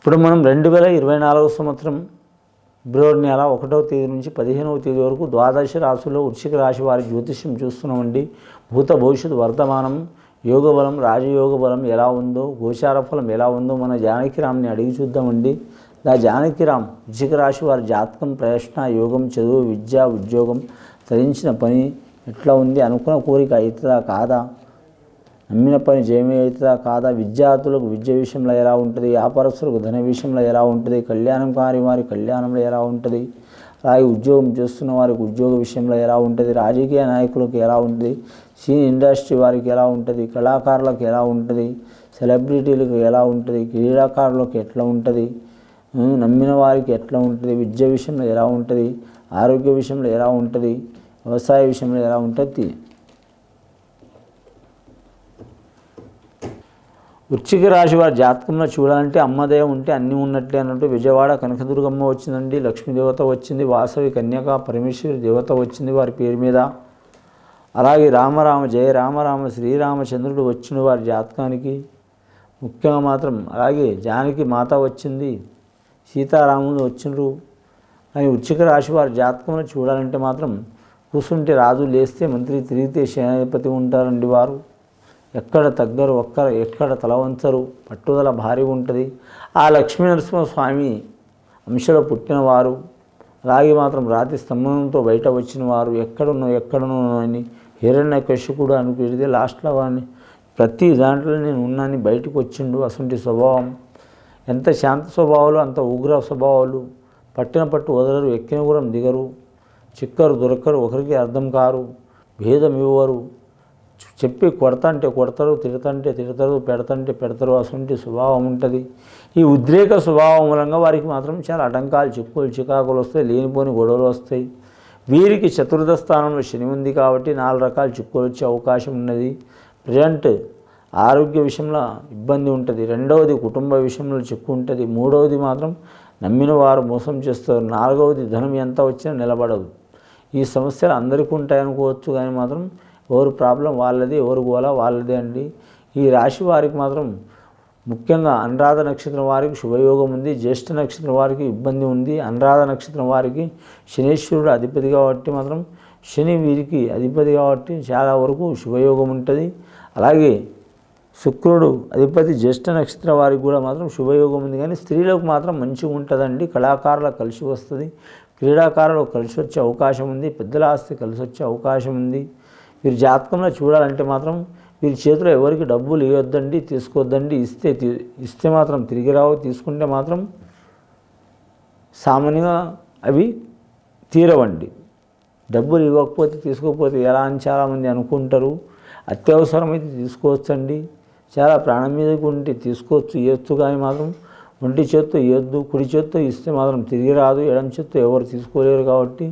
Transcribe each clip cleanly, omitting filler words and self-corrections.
ఇప్పుడు మనం 2024 సంవత్సరం ఫిబ్రవరి నెల 1వ తేదీ నుంచి 15వ తేదీ వరకు ద్వాదశ రాశుల్లో వృశ్చిక రాశి వారి జ్యోతిష్యం చూస్తున్నామండి. భూత భవిష్యత్తు వర్తమానం యోగ బలం రాజయోగ బలం ఎలా ఉందో, గోచార ఫలం ఎలా ఉందో మన జానకిరామ్ని అడిగి చూద్దామండి. జానకిరామ్ వృశ్చిక రాశి వారి జాతకం, ప్రయత్న, యోగం, చదువు, విద్య, ఉద్యోగం, తరించిన పని ఎట్లా ఉంది, అనుకున్న కోరిక అవుతుందా కాదా, నమ్మిన పని జయమే అవుతుందా కాదా, విద్యార్థులకు విద్య విషయంలో ఎలా ఉంటుంది, వ్యాపారస్తులకు ధన విషయంలో ఎలా ఉంటుంది, కళ్యాణం కాని వారి కళ్యాణంలో ఎలా ఉంటుంది, అలాగే ఉద్యోగం చేస్తున్న వారికి ఉద్యోగ విషయంలో ఎలా ఉంటుంది, రాజకీయ నాయకులకు ఎలా ఉంటుంది, సినీ ఇండస్ట్రీ వారికి ఎలా ఉంటుంది, కళాకారులకు ఎలా ఉంటుంది, సెలబ్రిటీలకు ఎలా ఉంటుంది, క్రీడాకారులకు ఎట్లా ఉంటుంది, నమ్మిన వారికి ఎట్లా ఉంటుంది, విద్య విషయంలో ఎలా ఉంటుంది, ఆరోగ్య విషయంలో ఎలా ఉంటుంది, వ్యవసాయ విషయంలో ఎలా ఉంటుంది. వృశ్చిక రాశి వారి జాతకంలో చూడాలంటే అమ్మదయ ఉంటే అన్నీ ఉన్నట్లే అన్నట్టు. విజయవాడ కనకదుర్గమ్మ వచ్చిందండి, లక్ష్మీదేవత వచ్చింది, వాసవి కన్యక పరమేశ్వరి దేవత వచ్చింది వారి పేరు మీద. అలాగే రామరామ జయ రామరామ శ్రీరామచంద్రుడు వచ్చిన వారి జాతకానికి ముఖ్యంగా మాత్రం. అలాగే జానకి మాత వచ్చింది, సీతారాములు వచ్చిండ్రు. కానీ వృశ్చిక రాశి వారి జాతకంలో చూడాలంటే మాత్రం కూర్చుంటే రాజు, లేస్తే మంత్రి, తిరిగితే సేనాధిపతి ఉంటారండి వారు. ఎక్కడ తగ్గరు, ఎక్కడ తల వంచరు, పట్టుదల భారీ ఉంటుంది. ఆ లక్ష్మీనరసింహస్వామి అంశలో పుట్టినవారు. అలాగే మాత్రం రాతి స్తంభంతో బయట వచ్చిన వారు. ఎక్కడున్నో అని హిరణ్యకశిపుడు అనుకుంటే లాస్ట్లో వాడిని ప్రతి దాంట్లో నేను ఉన్నాను బయటకు వచ్చిండు. అసంటి స్వభావం, ఎంత శాంత స్వభావాలు అంత ఉగ్ర స్వభావాలు. పట్టిన పట్టు వదలరు, ఎక్కిన కూడా దిగరు, చిక్కరు దొరకరు, ఒకరికి అర్థం కారు, భేదం ఇవ్వరు. చెప్పి కొడతంటే కొడతారు, తిడతంటే తిడతారు, పెడతంటే పెడతారు. అసంటి స్వభావం ఉంటుంది. ఈ ఉద్రేక స్వభావం మూలంగా వారికి మాత్రం చాలా ఆటంకాలు, చిక్కులు, చికాకులు వస్తాయి, లేనిపోని గొడవలు వస్తాయి. వీరికి చతుర్థ స్థానంలో శని ఉంది కాబట్టి 4 రకాల చిక్కులు వచ్చే అవకాశం ఉన్నది. ప్రజెంట్ ఆరోగ్య విషయంలో ఇబ్బంది ఉంటుంది. రెండవది కుటుంబ విషయంలో చిక్కు ఉంటుంది. మూడవది మాత్రం నమ్మిన వారు మోసం చేస్తారు. నాలుగవది ధనం ఎంత వచ్చినా నిలబడదు. ఈ సమస్యలు అందరికీ ఉంటాయనుకోవచ్చు, కానీ మాత్రం ఎవరు ప్రాబ్లం వాళ్ళది, ఎవరు గోల వాళ్ళదే అండి. ఈ రాశి వారికి మాత్రం ముఖ్యంగా అనురాధ నక్షత్రం వారికి శుభయోగం ఉంది. జ్యేష్ఠ నక్షత్రం వారికి ఇబ్బంది ఉంది. అనురాధ నక్షత్రం వారికి శనీశ్వరుడు అధిపతి కాబట్టి మాత్రం శని వీరికి అధిపతి కాబట్టి చాలా వరకు శుభయోగం ఉంటుంది. అలాగే శుక్రుడు అధిపతి జ్యేష్ఠ నక్షత్రం వారికి కూడా మాత్రం శుభయోగం ఉంది. కానీ స్త్రీలకు మాత్రం మంచిగా ఉంటుందండి. కళాకారులకు కలిసి వస్తుంది, క్రీడాకారులకు కలిసి వచ్చే అవకాశం ఉంది, పెద్దల ఆస్తి కలిసి వచ్చే అవకాశం ఉంది. వీరి జాతకంలో చూడాలంటే మాత్రం వీరి చేతిలో ఎవరికి డబ్బులు ఇవ్వద్దండి, తీసుకోవద్దండి. ఇస్తే మాత్రం తిరిగి రావు, తీసుకుంటే మాత్రం సామాన్యంగా అవి తీరవండి. డబ్బులు ఇవ్వకపోతే తీసుకోకపోతే ఎలా అని చాలామంది అనుకుంటారు. అత్యవసరమైతే తీసుకోవచ్చండి. చాలా ప్రాణం మీదకి ఉంటే తీసుకోవచ్చు, ఇవ్వచ్చు. కానీ మాత్రం ఒంటి చేత్తో ఇవ్వద్దు. కుడి చేత్తో ఇస్తే మాత్రం తిరిగి రాదు. ఎడమ చేత్తో ఎవరు తీసుకోలేరు కాబట్టి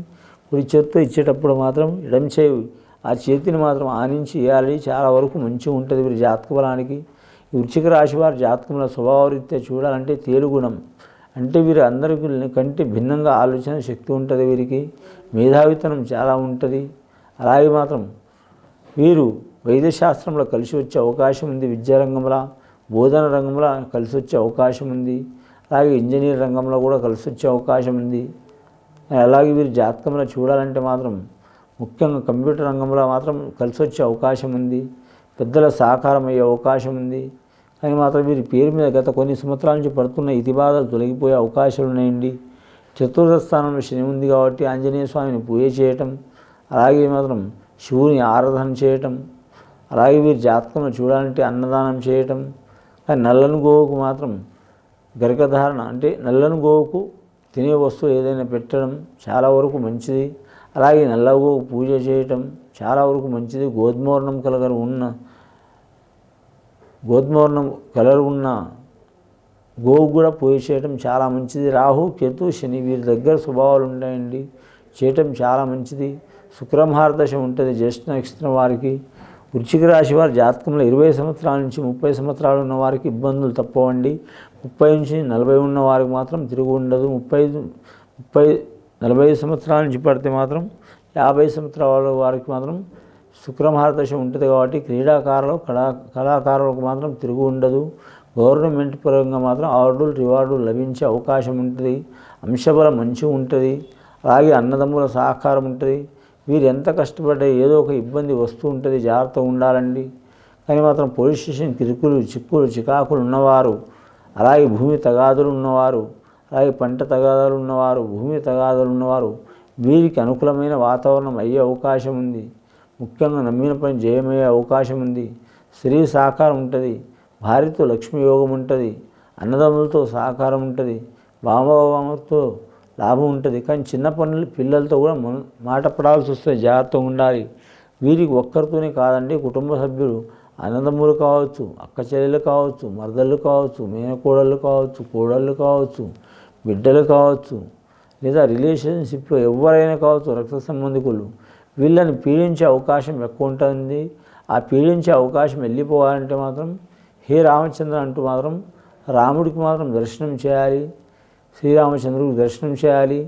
కుడి చేత్తో ఇచ్చేటప్పుడు మాత్రం ఎడమ చేయి ఆ చేతిని మాత్రం ఆనించి ఇవ్వాలి. చాలా వరకు మంచిగా ఉంటుంది వీరి జాతక బలానికి. ఈ వృశ్చిక రాశి వారి జాతకంలో స్వభావరీత్యా చూడాలంటే తేలుగుణం అంటే వీరు అందరికీ కంటే భిన్నంగా ఆలోచన శక్తి ఉంటుంది. వీరికి మేధావితనం చాలా ఉంటుంది. అలాగే మాత్రం వీరు వైద్యశాస్త్రంలో కలిసి వచ్చే అవకాశం ఉంది. విద్యారంగంలో, బోధన రంగంలో కలిసి వచ్చే అవకాశం ఉంది. అలాగే ఇంజనీర్ రంగంలో కూడా కలిసి వచ్చే అవకాశం ఉంది. అలాగే వీరి జాతకంలో చూడాలంటే మాత్రం ముఖ్యంగా కంప్యూటర్ రంగంలో మాత్రం కలిసి వచ్చే అవకాశం ఉంది. పెద్దల సహకారం అయ్యే అవకాశం ఉంది. కానీ మాత్రం వీరి పేరు మీద గత కొన్ని సంవత్సరాల నుంచి పడుతున్న ఇతిబాధలు తొలగిపోయే అవకాశాలు ఉన్నాయండి. చతుర్థ స్థానంలో శని ఉంది కాబట్టి ఆంజనేయ స్వామిని పూజ చేయటం, అలాగే మాత్రం శివుని ఆరాధన చేయటం, అలాగే వీరి జాతకంలో చూడాలంటే అన్నదానం చేయటం. కానీ నల్లని గోవుకు మాత్రం గరికధారణ అంటే నల్లని గోవుకు తినే వస్తువు ఏదైనా పెట్టడం చాలా వరకు మంచిది. అలాగే నల్ల గోవు పూజ చేయటం చాలా వరకు మంచిది. గోధుమవర్ణం కలర్ ఉన్న గోవు కూడా పూజ చేయటం చాలా మంచిది. రాహు, కేతు, శని వీరి దగ్గర స్వభావాలు ఉంటాయండి, చేయటం చాలా మంచిది. శుక్రమహారదశ ఉంటుంది జ్యేష్ఠ నక్షత్రం వారికి. వృశ్చిక రాశి వారి జాతకంలో 20 సంవత్సరాల నుంచి 30 సంవత్సరాలు ఉన్న వారికి ఇబ్బందులు తప్పవండి. 30 నుంచి 40 ఉన్న వారికి మాత్రం తిరుగు ఉండదు. 40 సంవత్సరాల నుంచి పడితే మాత్రం 50 సంవత్సరాల వారికి మాత్రం శుక్రమహారదశ ఉంటుంది కాబట్టి కళాకారులకు మాత్రం తిరుగు ఉండదు. గవర్నమెంట్ పరంగా మాత్రం ఆర్డర్లు రివార్డులు లభించే అవకాశం ఉంటుంది. అంశబలం మంచిగా ఉంటుంది. అలాగే అన్నదమ్ముల సహకారం ఉంటుంది. వీరు ఎంత కష్టపడ్డా ఏదో ఒక ఇబ్బంది వస్తూ ఉంటుంది, జాగ్రత్తగా ఉండాలండి. కానీ మాత్రం పోలీస్ స్టేషన్ కిరుకులు చిక్కులు చికాకులు ఉన్నవారు, అలాగే భూమి తగాదులు ఉన్నవారు, అలాగే పంట తగాదాలు ఉన్నవారు, భూమి తగాదాలు ఉన్నవారు వీరికి అనుకూలమైన వాతావరణం అయ్యే అవకాశం ఉంది. ముఖ్యంగా నమ్మిన పని జయమయ్యే అవకాశం ఉంది. స్త్రీ సహకారం ఉంటుంది. భార్యతో లక్ష్మీ యోగం ఉంటుంది. అన్నదమ్ములతో సహకారం ఉంటుంది. బామతో లాభం ఉంటుంది. కానీ చిన్న పనులు పిల్లలతో కూడా మాట పడాల్సి వస్తే జాగ్రత్తగా ఉండాలి. వీరికి ఒక్కరితోనే కాదండి, కుటుంబ సభ్యులు అన్నదమ్ములు కావచ్చు, అక్క చెల్లెలు కావచ్చు, మరదళ్ళు కావచ్చు, మేనకోడళ్ళు కావచ్చు, కోడళ్ళు కావచ్చు, బిడ్డలు కావచ్చు, లేదా రిలేషన్షిప్లో ఎవరైనా కావచ్చు, రక్త సంబంధికులు వీళ్ళని పీడించే అవకాశం ఎక్కువ ఉంటుంది. ఆ పీడించే అవకాశం వెళ్ళిపోవాలంటే మాత్రం హే రామచంద్ర అంటూ మాత్రం రాముడికి మాత్రం దర్శనం చేయాలి, శ్రీరామచంద్రుడికి దర్శనం చేయాలి.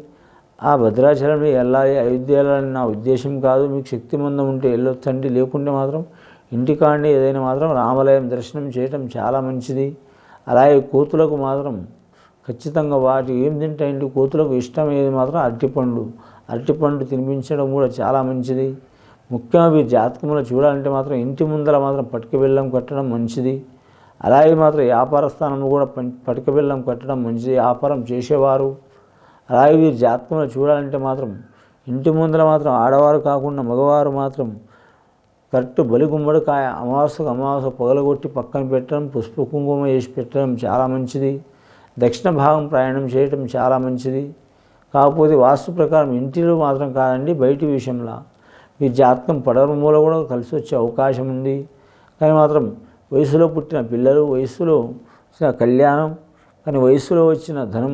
ఆ భద్రాచలంలో వెళ్ళాలి, అయోధ్య వెళ్ళాలని నా ఉద్దేశం కాదు. మీకు శక్తిమందం ఉంటే వెళ్ళొచ్చండి, లేకుంటే మాత్రం ఇంటికాండి ఏదైనా మాత్రం రామాలయం దర్శనం చేయటం చాలా మంచిది. అలాగే కోతులకు మాత్రం ఖచ్చితంగా వాటి ఏం తింటాయండి, కోతులకు ఇష్టం ఏది మాత్రం అరటిపండు తినిపించడం కూడా చాలా మంచిది. ముఖ్యంగా మీరు జాతకంలో చూడాలంటే మాత్రం ఇంటి ముందర మాత్రం పటిక బెల్లం కట్టడం మంచిది. అలాగే మాత్రం వ్యాపార స్థానంలో కూడా పటిక బెల్లం కట్టడం మంచిది, వ్యాపారం చేసేవారు. అలాగే వీరు జాతకంలో చూడాలంటే మాత్రం ఇంటి ముందర మాత్రం ఆడవారు కాకుండా మగవారు మాత్రం కరెక్ట్ బలిగుమ్మడికాయ అమావాస్య పగలగొట్టి పక్కన పెట్టడం, పుష్ప కుంకుమ వేసి పెట్టడం చాలా మంచిది. దక్షిణ భాగం ప్రయాణం చేయటం చాలా మంచిది. కాకపోతే వాస్తు ప్రకారం ఇంటిలో మాత్రం కాదండి, బయటి విషయంలో మీ జాతకం పడవ మూల కూడా కలిసి వచ్చే అవకాశం ఉంది. కానీ మాత్రం వయసులో పుట్టిన పిల్లలు, వయసులో వచ్చిన కళ్యాణం, కానీ వయసులో వచ్చిన ధనం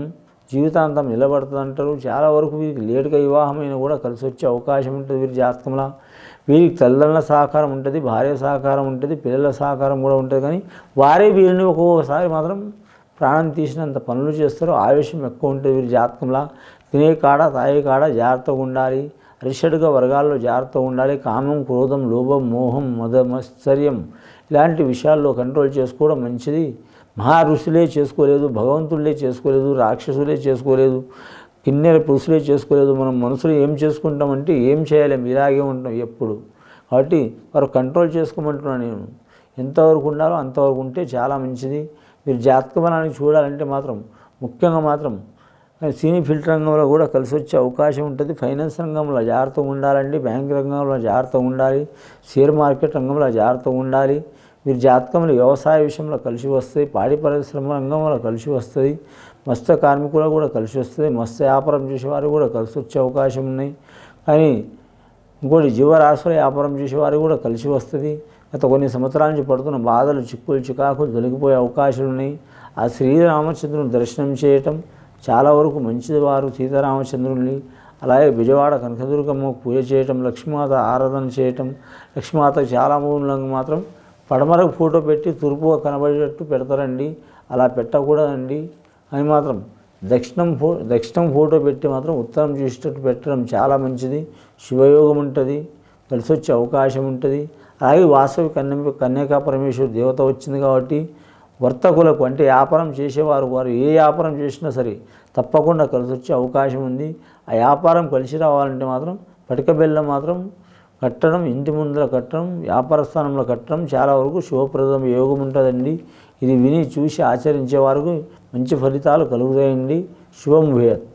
జీవితాంతం నిలబడుతుంది అంటారు. చాలా వరకు వీరికి లేటుగా వివాహమైన కూడా కలిసి వచ్చే అవకాశం ఉంటుంది. వీరి జాతకంలో వీరికి తల్లిదండ్రుల సహకారం ఉంటుంది, భార్య సహకారం ఉంటుంది, పిల్లల సహకారం కూడా ఉంటుంది. కానీ వారే వీరిని ఒక్కొక్కసారి మాత్రం ప్రాణం తీసినంత పనులు చేస్తారు. ఆవేశం ఎక్కువ ఉంటుంది వీరి జాతకంలో. తినే కాడ తాగే కాడ జాగ్రత్తగా ఉండాలి. అరిషడ్గా వర్గాల్లో జాగ్రత్తగా ఉండాలి. కామం, క్రోధం, లోభం, మోహం, మదమత్సర్యం ఇలాంటి విషయాల్లో కంట్రోల్ చేసుకోవడం మంచిది. మహా ఋషులే చేసుకోలేదు, భగవంతులే చేసుకోలేదు, రాక్షసులే చేసుకోలేదు, కిన్నెర పురుషులే చేసుకోలేదు. మనం మనుషులు ఏం చేసుకుంటామంటే ఏం చేయలేము, ఇలాగే ఉంటాం ఎప్పుడు. కాబట్టి వారు కంట్రోల్ చేసుకోమంటున్నాను నేను. ఎంతవరకు ఉండాలో అంతవరకు ఉంటే చాలా మంచిది. మీరు జాతక బలానికి చూడాలంటే మాత్రం ముఖ్యంగా మాత్రం సినీ ఫిల్టర్ రంగంలో కూడా కలిసి వచ్చే అవకాశం ఉంటుంది. ఫైనాన్స్ రంగంలో జాగ్రత్తగా ఉండాలండి, బ్యాంక్ రంగంలో జాగ్రత్తగా ఉండాలి, షేర్ మార్కెట్ రంగంలో జాగ్రత్తగా ఉండాలి. మీరు జాతకంలో వ్యవసాయ విషయంలో కలిసి వస్తాయి, పాడి పరిశ్రమ రంగంలో కలిసి వస్తుంది, మత్స్య కార్మికులు కూడా కలిసి వస్తుంది, మత్స్య వ్యాపారం చేసేవారు కూడా కలిసి వచ్చే అవకాశం ఉన్నాయి. కానీ ఇంకోటి జీవరాశుల వ్యాపారం చేసేవారు కూడా కలిసి వస్తుంది. గత కొన్ని సంవత్సరాల నుంచి పడుతున్న బాధలు, చిక్కులు చికాకులు తొలగిపోయే అవకాశాలు ఉన్నాయి. ఆ శ్రీరామచంద్రుని దర్శనం చేయటం చాలా వరకు మంచిది. వారు సీతారామచంద్రుని అలాగే విజయవాడ కనకదుర్గమ్మ పూజ చేయటం, లక్ష్మీమాత ఆరాధన చేయటం. లక్ష్మీమాతకు చాలా మూలంగా మాత్రం పడమరకు ఫోటో పెట్టి తూర్పుగా కనబడేటట్టు పెడతారండి. అలా పెట్టకూడదండి. అని మాత్రం దక్షిణం ఫోటో పెట్టి మాత్రం ఉత్తరం చూసేటట్టు పెట్టడం చాలా మంచిది. శివయోగం ఉంటుంది, కలిసి వచ్చే అవకాశం ఉంటుంది. అలాగే వాసవి కన్యకా పరమేశ్వరి దేవత వచ్చింది కాబట్టి వర్తకులకు అంటే వ్యాపారం చేసేవారు వారు ఏ వ్యాపారం చేసినా సరే తప్పకుండా కలిసి వచ్చే అవకాశం ఉంది. ఆ వ్యాపారం కలిసి రావాలంటే మాత్రం పటిక బెల్లం మాత్రం కట్టడం, ఇంటి ముందర కట్టడం, వ్యాపార స్థానంలో కట్టడం చాలా వరకు శుభప్రదం యోగం ఉంటుందండి. ఇది విని చూసి ఆచరించే వారికి మంచి ఫలితాలు కలుగుతాయండి. శుభం భూయాత్.